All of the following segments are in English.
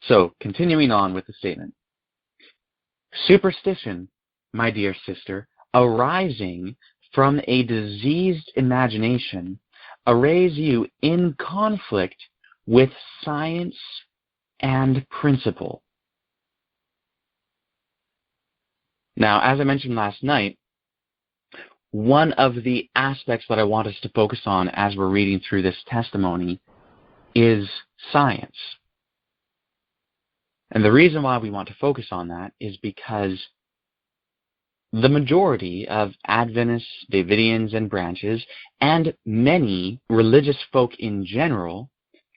So, continuing on with the statement. Superstition, my dear sister, arising from a diseased imagination, arrays you in conflict with science and principle. Now, as I mentioned last night, one of the aspects that I want us to focus on as we're reading through this testimony is science. And the reason why we want to focus on that is because the majority of Adventists, Davidians, and branches, and many religious folk in general,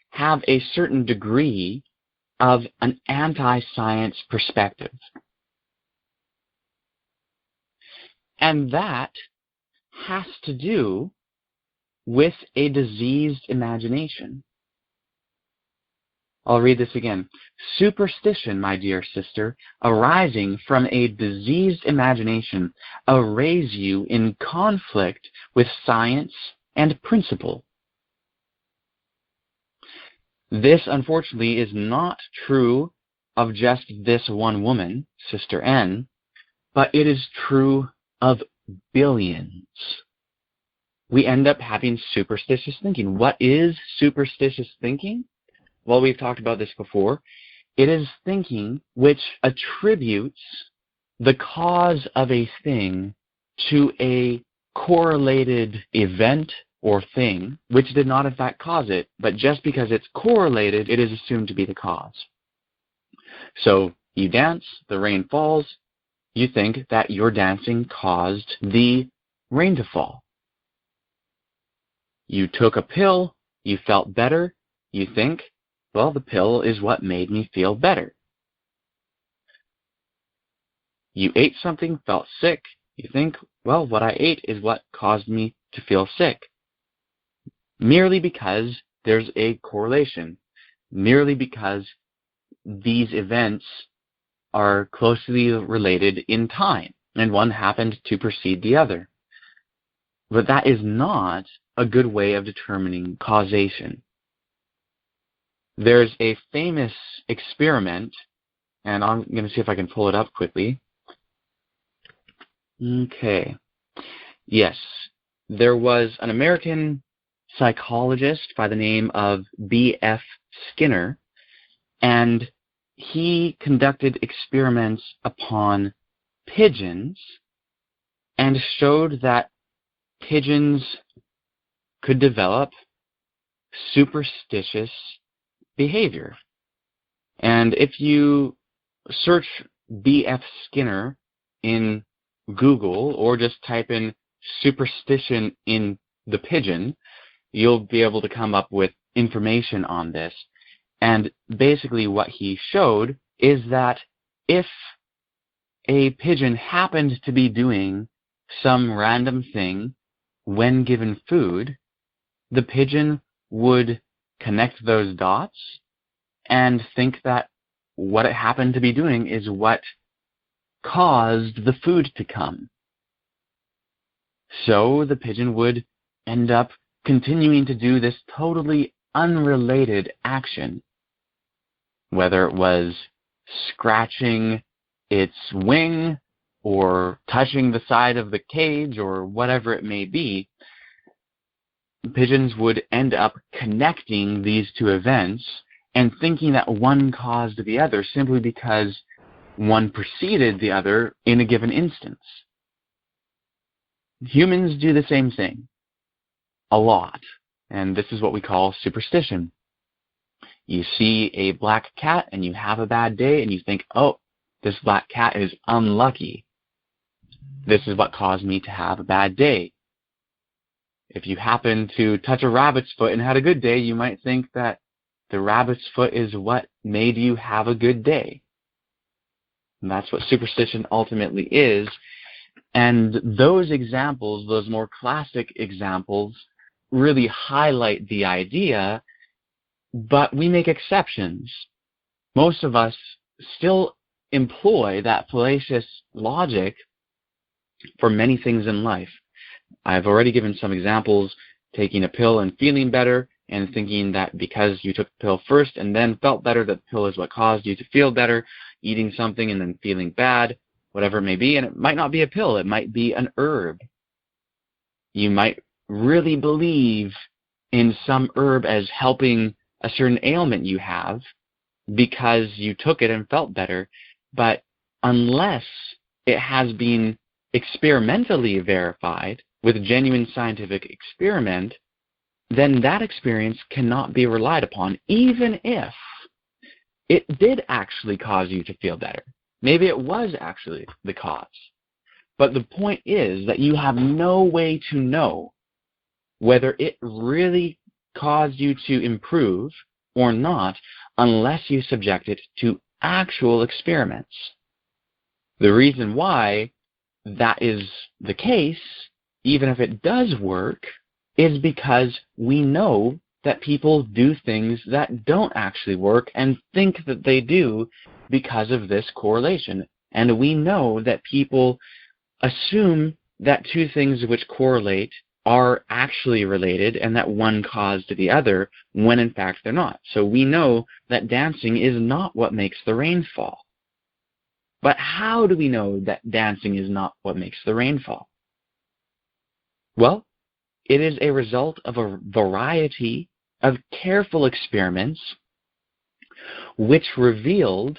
have a certain degree of an anti-science perspective. And that has to do with a diseased imagination. I'll read this again. Superstition, my dear sister, arising from a diseased imagination, arrays you in conflict with science and principle. This, unfortunately, is not true of just this one woman, Sister N, but it is true of billions. We end up having superstitious thinking. What is superstitious thinking? Well, we've talked about this before. It is thinking which attributes the cause of a thing to a correlated event or thing, which did not in fact cause it, but just because it's correlated, it is assumed to be the cause. So you dance, the rain falls, you think that your dancing caused the rain to fall. You took a pill, you felt better, you think, well, the pill is what made me feel better. You ate something, felt sick, you think, well, what I ate is what caused me to feel sick. Merely because there's a correlation, merely because these events are closely related in time, and one happened to precede the other. But that is not a good way of determining causation. There's a famous experiment, and I'm going to see if I can pull it up quickly. Okay. Yes, there was an American psychologist by the name of B.F. Skinner, and he conducted experiments upon pigeons and showed that pigeons could develop superstitious behavior. And if you search B.F. Skinner in Google or just type in superstition in the pigeon, you'll be able to come up with information on this. And basically what he showed is that if a pigeon happened to be doing some random thing when given food, the pigeon would connect those dots and think that what it happened to be doing is what caused the food to come. So the pigeon would end up continuing to do this totally unrelated action, whether it was scratching its wing or touching the side of the cage or whatever it may be. Pigeons would end up connecting these two events and thinking that one caused the other simply because one preceded the other in a given instance. Humans do the same thing a lot, and this is what we call superstition. You see a black cat and you have a bad day and you think, oh, this black cat is unlucky. This is what caused me to have a bad day. If you happen to touch a rabbit's foot and had a good day, you might think that the rabbit's foot is what made you have a good day. And that's what superstition ultimately is. And those examples, those more classic examples, really highlight the idea, but we make exceptions. Most of us still employ that fallacious logic for many things in life. I've already given some examples, taking a pill and feeling better, and thinking that because you took the pill first and then felt better, that the pill is what caused you to feel better, eating something and then feeling bad, whatever it may be. And it might not be a pill. It might be an herb. You might really believe in some herb as helping a certain ailment you have because you took it and felt better. But unless it has been experimentally verified with a genuine scientific experiment, then that experience cannot be relied upon, even if it did actually cause you to feel better. Maybe it was actually the cause. But the point is that you have no way to know whether it really caused you to improve or not unless you subject it to actual experiments. The reason why that is the case, even if it does work, is because we know that people do things that don't actually work and think that they do because of this correlation. And we know that people assume that two things which correlate are actually related and that one caused the other when in fact they're not. So we know that dancing is not what makes the rain fall. But how do we know that dancing is not what makes the rain fall? Well, it is a result of a variety of careful experiments which revealed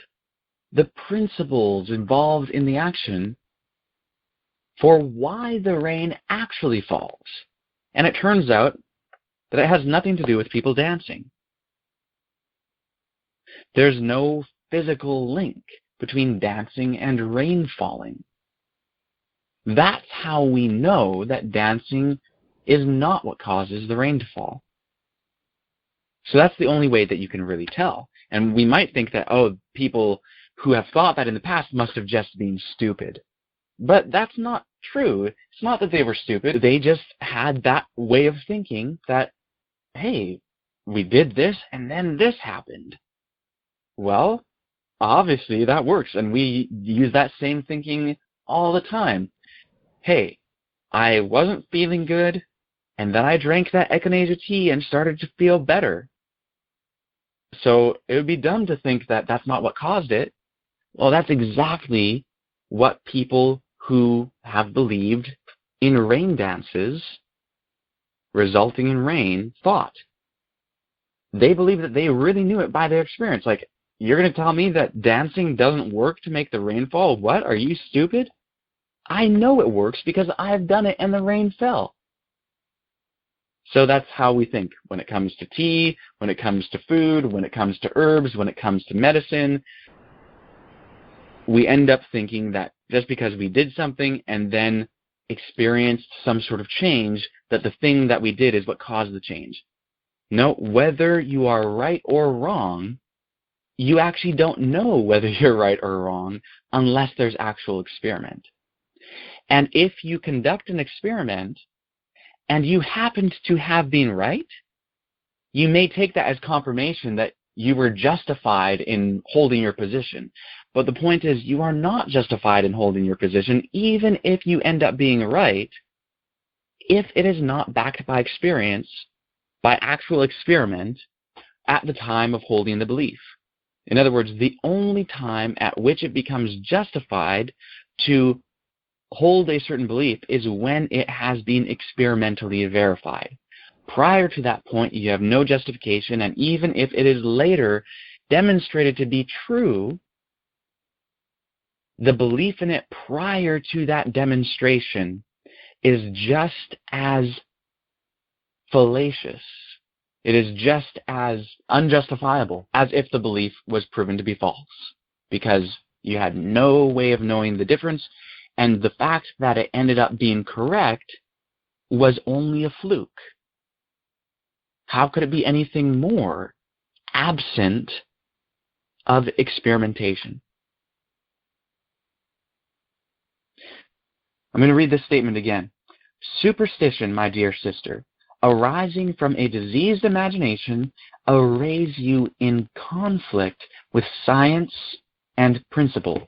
the principles involved in the action for why the rain actually falls. And it turns out that it has nothing to do with people dancing. There's no physical link between dancing and rain falling. That's how we know that dancing is not what causes the rain to fall. So that's the only way that you can really tell. And we might think that, oh, people who have thought that in the past must have just been stupid. But that's not true. It's not that they were stupid. They just had that way of thinking that, hey, we did this and then this happened. Well, obviously that works, and we use that same thinking all the time. Hey, I wasn't feeling good, and then I drank that echinacea tea and started to feel better. So it would be dumb to think that that's not what caused it. Well, that's exactly what people who have believed in rain dances resulting in rain thought. They believe that they really knew it by their experience. Like, you're going to tell me that dancing doesn't work to make the rain fall? What? Are you stupid? I know it works because I've done it and the rain fell. So that's how we think when it comes to tea, when it comes to food, when it comes to herbs, when it comes to medicine. We end up thinking that just because we did something and then experienced some sort of change, that the thing that we did is what caused the change. No, whether you are right or wrong, you actually don't know whether you're right or wrong unless there's actual experiment. And if you conduct an experiment and you happened to have been right, you may take that as confirmation that you were justified in holding your position. But the point is, you are not justified in holding your position, even if you end up being right, if it is not backed by experience, by actual experiment, at the time of holding the belief. In other words, the only time at which it becomes justified to hold a certain belief is when it has been experimentally verified. Prior to that point, you have no justification, and even if it is later demonstrated to be true, the belief in it prior to that demonstration is just as fallacious. It is just as unjustifiable as if the belief was proven to be false, because you had no way of knowing the difference, and the fact that it ended up being correct was only a fluke. How could it be anything more absent of experimentation? I'm going to read this statement again. Superstition, my dear sister, arising from a diseased imagination, arrays you in conflict with science and principle.